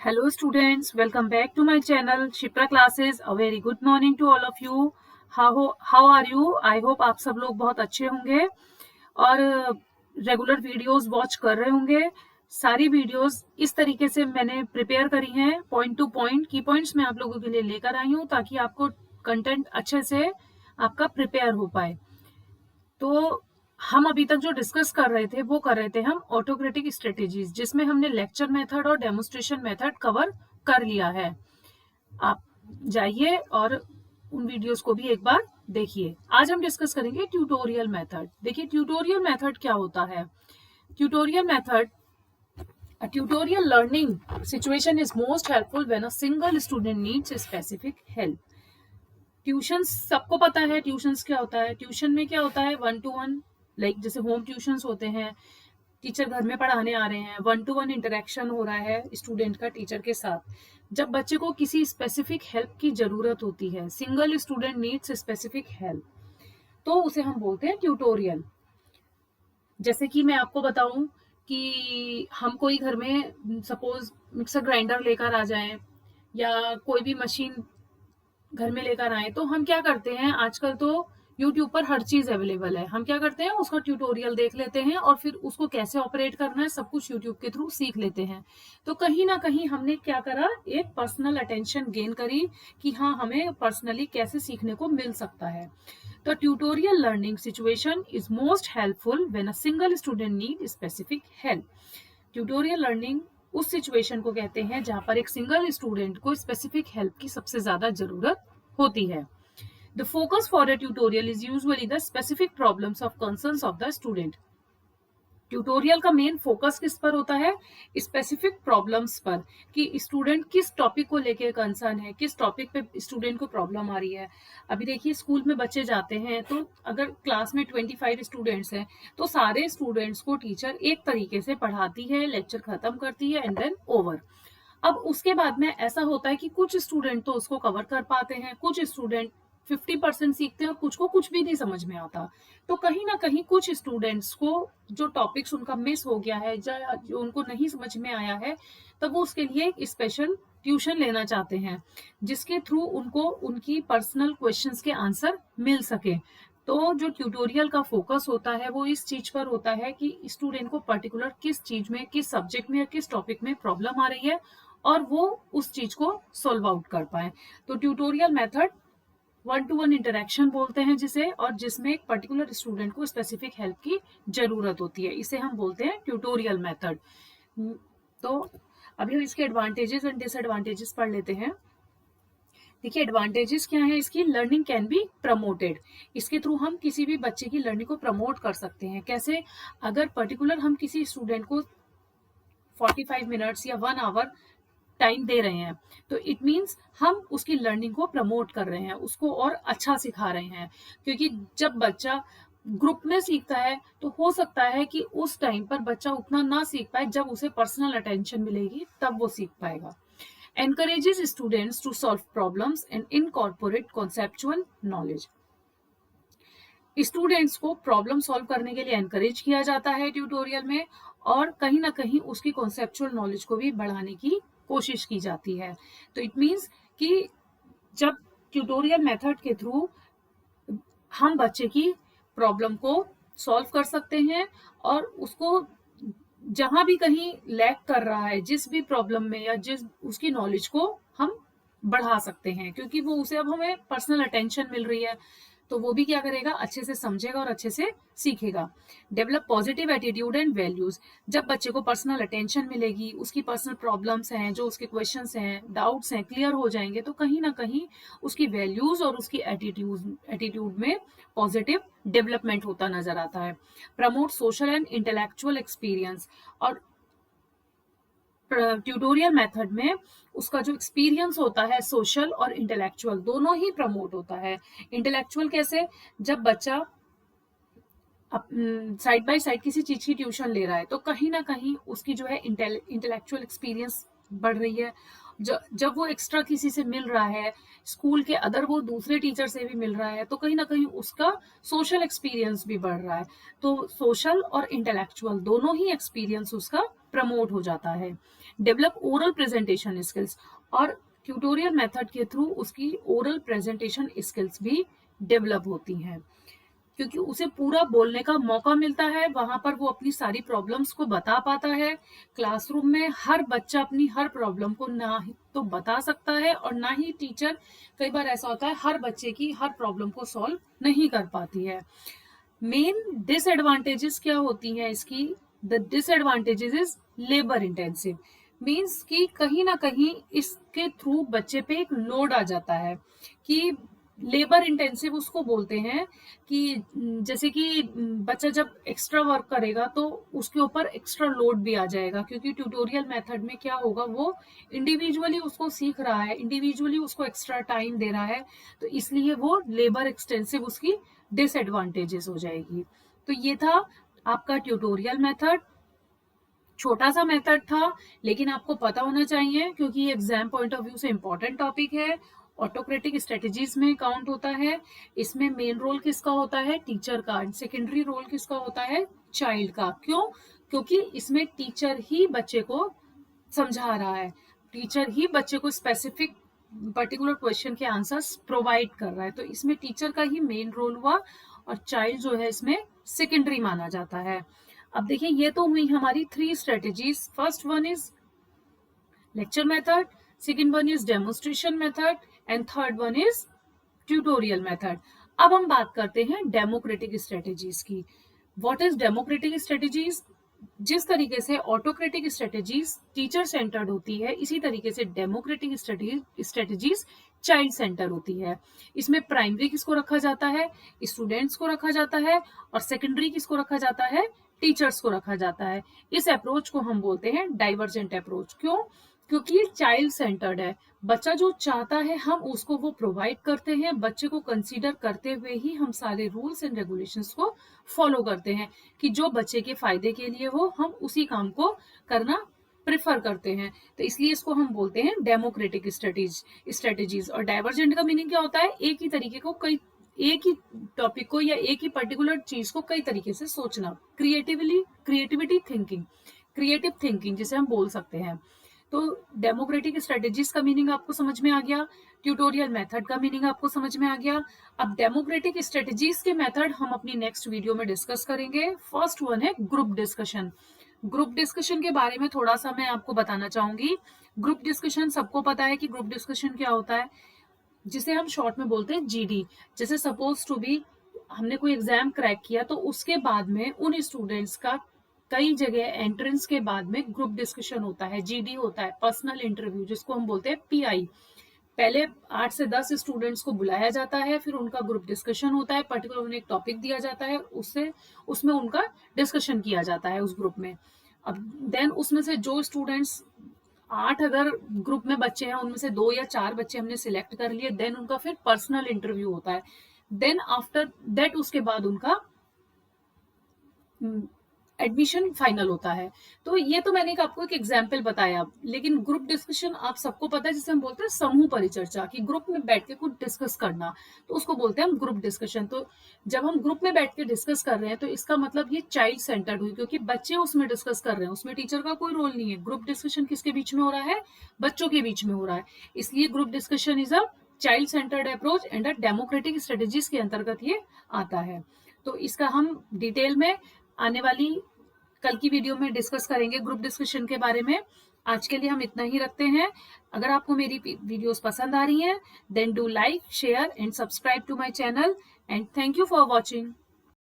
Hello students, welcome back to my channel Shipra Classes. A very good morning to all of you. How are you? I hope आप सब लोग बहुत अच्छे होंगे और regular videos watch कर रहे होंगे. सारी वीडियोस इस तरीके से मैंने प्रिपेयर करी हैं, पॉइंट टू पॉइंट की पॉइंट्स मैं आप लोगों के लिए लेकर आई हूँ ताकि आपको कंटेंट अच्छे से आपका प्रिपेयर हो पाए. तो हम अभी तक जो डिस्कस कर रहे थे वो कर रहे थे हम ऑटोक्रेटिक स्ट्रेटेजीज, जिसमें हमने लेक्चर मेथड और डेमोन्स्ट्रेशन मेथड कवर कर लिया है. आप जाइए और उन वीडियोस को भी एक बार देखिए. आज हम डिस्कस करेंगे ट्यूटोरियल मेथड. देखिए ट्यूटोरियल मेथड क्या होता है. Tutorial method, a tutorial learning situation is most helpful when a single student needs specific help. Tuition सबको पता है ट्यूशंस क्या होता है. ट्यूशन में क्या होता है, 1-to-1, लाइक जैसे होम ट्यूशंस होते हैं, टीचर घर में पढ़ाने आ रहे हैं, 1-to-1 इंटरेक्शन हो रहा है स्टूडेंट का टीचर के साथ. जब बच्चे को किसी स्पेसिफिक हेल्प की जरूरत होती है, single student needs specific help, तो उसे हम बोलते हैं ट्यूटोरियल. जैसे कि मैं आपको बताऊं कि हम कोई घर में सपोज मिक्सर ग्राइंडर लेकर आ जाएं या कोई भी मशीन घर में लेकर आए, तो हम क्या करते हैं, आजकल तो यूट्यूब पर हर चीज अवेलेबल है. हम क्या करते हैं, उसका ट्यूटोरियल देख लेते हैं और फिर उसको कैसे ऑपरेट करना है सब कुछ यूट्यूब के थ्रू सीख लेते हैं. तो कहीं ना कहीं हमने क्या करा, एक पर्सनल अटेंशन गेन करी कि हाँ, हमें पर्सनली कैसे सीखने को मिल सकता है. तो tutorial learning situation is most helpful when a single student need specific help. Tutorial learning उस सिचुएशन को कहते हैं जहां पर एक सिंगल स्टूडेंट को स्पेसिफिक हेल्प की सबसे ज्यादा जरूरत होती है. The focus for a tutorial is usually the specific problems of concerns of the student. Tutorial का मेन फोकस किस पर होता है, स्पेसिफिक प्रॉब्लम्स पर, कि स्टूडेंट किस टॉपिक को लेके कंसर्न है, किस टॉपिक पे स्टूडेंट को प्रॉब्लम आ रही है. अभी देखिए स्कूल में बच्चे जाते हैं, तो अगर क्लास में 25 स्टूडेंट्स हैं तो सारे स्टूडेंट्स को टीचर एक तरीके से पढ़ाती है, लेक्चर खत्म करती है एंड देन ओवर. अब उसके बाद में ऐसा होता है कि कुछ स्टूडेंट तो उसको कवर कर पाते हैं, कुछ स्टूडेंट 50% सीखते हैं और कुछ को कुछ भी नहीं समझ में आता. तो कहीं ना कहीं कुछ स्टूडेंट्स को जो टॉपिक्स उनका मिस हो गया है, जो उनको नहीं समझ में आया है, तब वो उसके लिए एक स्पेशल ट्यूशन लेना चाहते हैं जिसके थ्रू उनको उनकी पर्सनल क्वेश्चंस के आंसर मिल सके. तो जो ट्यूटोरियल का फोकस होता है वो इस चीज पर होता है कि स्टूडेंट को पर्टिकुलर किस चीज में, किस सब्जेक्ट में या किस टॉपिक में प्रॉब्लम आ रही है और वो उस चीज को सॉल्व आउट कर पाए. तो ट्यूटोरियल मेथड 1-to-1 इंटरेक्शन बोलते हैं जिसे, और जिसमें एक पर्टिकुलर स्टूडेंट को स्पेसिफिक हेल्प की जरूरत होती है, इसे हम बोलते हैं ट्यूटोरियल मेथड. तो अभी हम इसके एडवांटेजेस एंड डिसएडवांटेजेस पढ़ लेते हैं. देखिए एडवांटेजेस क्या है इसकी, लर्निंग कैन बी प्रमोटेड. इसके थ्रू हम किसी भी बच्चे की लर्निंग को प्रमोट कर सकते हैं. कैसे, अगर पर्टिकुलर हम किसी स्टूडेंट को 45 मिनट्स या 1 आवर टाइम दे रहे हैं, तो इट मीन्स हम उसकी लर्निंग को प्रमोट कर रहे हैं, उसको और अच्छा सिखा रहे हैं. क्योंकि जब बच्चा ग्रुप में सीखता है तो हो सकता है कि उस टाइम पर बच्चा उतना ना सीख पाए, जब उसे पर्सनल अटेंशन मिलेगी तब वो सीख पाएगा. encourages students to solve problems and incorporate conceptual knowledge. Students को प्रॉब्लम सॉल्व करने के लिए एनकरेज किया जाता है ट्यूटोरियल में, और कहीं ना कहीं उसकी कॉन्सेप्चुअल नॉलेज को भी बढ़ाने की कोशिश की जाती है. तो इट मीन्स कि जब ट्यूटोरियल मेथड के थ्रू हम बच्चे की प्रॉब्लम को सॉल्व कर सकते हैं और उसको जहां भी कहीं लैक कर रहा है, जिस भी प्रॉब्लम में या जिस उसकी नॉलेज को हम बढ़ा सकते हैं, क्योंकि वो उसे अब हमें पर्सनल अटेंशन मिल रही है, तो वो भी क्या करेगा, अच्छे से समझेगा और अच्छे से सीखेगा. Develop positive attitude and values. जब बच्चे को पर्सनल अटेंशन मिलेगी, उसकी पर्सनल प्रॉब्लम्स हैं, जो उसके क्वेश्चंस हैं, डाउट्स हैं, क्लियर हो जाएंगे, तो कहीं ना कहीं उसकी वैल्यूज और उसकी एटीट्यूड में पॉजिटिव डेवलपमेंट होता नजर आता है. Promote social and intellectual experience. और ट्यूटोरियल मेथड में उसका जो एक्सपीरियंस होता है, सोशल और इंटेलेक्चुअल दोनों ही प्रमोट होता है. इंटेलेक्चुअल कैसे, जब बच्चा साइड बाय साइड किसी चीज की ट्यूशन ले रहा है, तो कहीं ना कहीं उसकी जो है इंटेलेक्चुअल एक्सपीरियंस बढ़ रही है. जब वो एक्स्ट्रा किसी से मिल रहा है, स्कूल के अदर वो दूसरे टीचर से भी मिल रहा है, तो कहीं ना कहीं उसका सोशल एक्सपीरियंस भी बढ़ रहा है. तो सोशल और इंटेलेक्चुअल दोनों ही एक्सपीरियंस उसका प्रमोट हो जाता है। डेवलप ओरल प्रेजेंटेशन स्किल्स, और ट्यूटोरियल मेथड के थ्रू उसकी ओरल प्रेजेंटेशन स्किल्स भी डेवलप होती हैं, क्योंकि उसे पूरा बोलने का मौका मिलता है, वहां पर वो अपनी सारी प्रॉब्लम्स को बता पाता है। क्लासरूम में हर बच्चा अपनी हर प्रॉब्लम को ना ही तो बता सकता है और ना ही टीचर, कई बार ऐसा होता है हर बच्चे की हर प्रॉब्लम को सॉल्व नहीं कर पाती है। मेन डिसएडवांटेजेस क्या होती हैं इसकी? The disadvantages is labour intensive, means कि कहीं ना कहीं इसके थ्रू बच्चे पे एक लोड आ जाता है कि लेबर इंटेंसिव उसको बोलते हैं कि जैसे कि बच्चा जब एक्स्ट्रा वर्क करेगा तो उसके ऊपर एक्स्ट्रा लोड भी आ जाएगा, क्योंकि ट्यूटोरियल मेथड में क्या होगा, वो इंडिविजुअली उसको सीख रहा है, इंडिविजुअली उसको एक्स्ट्रा टाइम दे रहा है, तो इसलिए वो लेबर एक्सटेंसिव उसकी डिसएडवांटेजेस हो जाएगी। तो ये था आपका ट्यूटोरियल मेथड। छोटा सा मेथड था, लेकिन आपको पता होना चाहिए क्योंकि ये एग्जाम पॉइंट ऑफ व्यू से इंपॉर्टेंट टॉपिक है। ऑटोक्रेटिक स्ट्रेटेजीज में काउंट होता है। इसमें मेन रोल किसका होता है? टीचर का। सेकेंडरी रोल किसका होता है? चाइल्ड का। क्यों? क्योंकि इसमें टीचर ही बच्चे को समझा रहा है, टीचर ही बच्चे को स्पेसिफिक पर्टिकुलर क्वेश्चन के आंसर्स प्रोवाइड कर रहा है, तो इसमें टीचर का ही मेन रोल हुआ और चाइल्ड जो है इसमें सेकेंडरी माना जाता है। अब देखिए, ये तो हुई हमारी 3 strategies. First one is lecture method, second one is demonstration method and third one is tutorial method. अब हम बात करते हैं डेमोक्रेटिक स्ट्रेटेजीज की। What is democratic strategies? जिस तरीके से ऑटोक्रेटिक स्ट्रेटेजीज टीचर सेंटर्ड होती है, इसी तरीके से डेमोक्रेटिक स्ट्रेटेजीज चाइल्ड सेंटर होती है। इसमें प्राइमरी किसको रखा जाता है? स्टूडेंट्स को रखा जाता है, और सेकेंडरी किसको रखा जाता है? टीचर्स को रखा जाता है। इस अप्रोच को हम बोलते हैं डाइवर्जेंट अप्रोच। क्यों? क्योंकि ये चाइल्ड सेंटर्ड है। बच्चा जो चाहता है हम उसको वो प्रोवाइड करते हैं, बच्चे को कंसीडर करते हुए ही हम सारे रूल्स एंड रेगुलेशंस को फॉलो करते हैं कि जो बच्चे के फायदे के लिए हो, हम उसी काम को करना प्रेफर करते हैं। तो इसलिए इसको हम बोलते हैं डेमोक्रेटिक स्ट्रेटेजीज। और डाइवर्जेंट का मीनिंग क्या होता है? एक ही तरीके को एक ही टॉपिक को या एक ही पर्टिकुलर चीज को कई तरीके से सोचना। क्रिएटिविटी थिंकिंग, क्रिएटिव थिंकिंग जिसे हम बोल सकते हैं। तो डेमोक्रेटिक स्ट्रेटेजीज का मीनिंग आपको समझ में आ गया, ट्यूटोरियल मेथड का मीनिंग आपको समझ में आ गया। अब डेमोक्रेटिक स्ट्रेटेजीज के मेथड हम अपनी नेक्स्ट वीडियो में डिस्कस करेंगे। फर्स्ट वन है ग्रुप डिस्कशन। ग्रुप डिस्कशन के बारे में थोड़ा सा मैं आपको बताना चाहूंगी। ग्रुप डिस्कशन सबको पता है कि ग्रुप डिस्कशन क्या होता है, जिसे हम शॉर्ट में बोलते हैं जीडी। जैसे सपोज टू बी हमने कोई एग्जाम क्रैक किया, तो उसके बाद में उन स्टूडेंट्स का कई जगह एंट्रेंस के बाद में ग्रुप डिस्कशन होता है, जीडी होता है, पर्सनल इंटरव्यू जिसको हम बोलते हैं पीआई। पहले 8 से 10 स्टूडेंट्स को बुलाया जाता है, फिर उनका ग्रुप डिस्कशन होता है, पर्टिकुलर उन्हें एक टॉपिक दिया जाता है, उसमें उनका डिस्कशन किया जाता है उस ग्रुप में। अब देन उसमें से जो स्टूडेंट्स 8 अगर ग्रुप में बच्चे हैं, उनमें से 2 या 4 बच्चे हमने सिलेक्ट कर लिए, देन उनका फिर पर्सनल इंटरव्यू होता है। देन आफ्टर दैट उसके बाद उनका एडमिशन फाइनल होता है। तो ये तो मैंने आपको एक एग्जाम्पल बताया, लेकिन ग्रुप डिस्कशन आप सबको पता है, जिसे हम बोलते हैं समूह परिचर्चा, कि ग्रुप में बैठ के कुछ डिस्कस करना, तो उसको बोलते हैं हम ग्रुप डिस्कशन। तो जब हम ग्रुप में बैठ के डिस्कस कर रहे हैं, तो इसका मतलब ये चाइल्ड सेंटर्ड हुई, क्योंकि बच्चे उसमें डिस्कस कर रहे हैं, उसमें टीचर का कोई रोल नहीं है। ग्रुप डिस्कशन किसके बीच में हो रहा है? बच्चों के बीच में हो रहा है। इसलिए group discussion is a child centred approach and a democratic strategies के अंतर्गत ये आता है। तो इसका हम डिटेल में आने वाली कल की वीडियो में डिस्कस करेंगे ग्रुप डिस्कशन के बारे में। आज के लिए हम इतना ही रखते हैं। अगर आपको मेरी वीडियोस पसंद आ रही हैं, then do like, share and subscribe to my channel, and thank you for watching.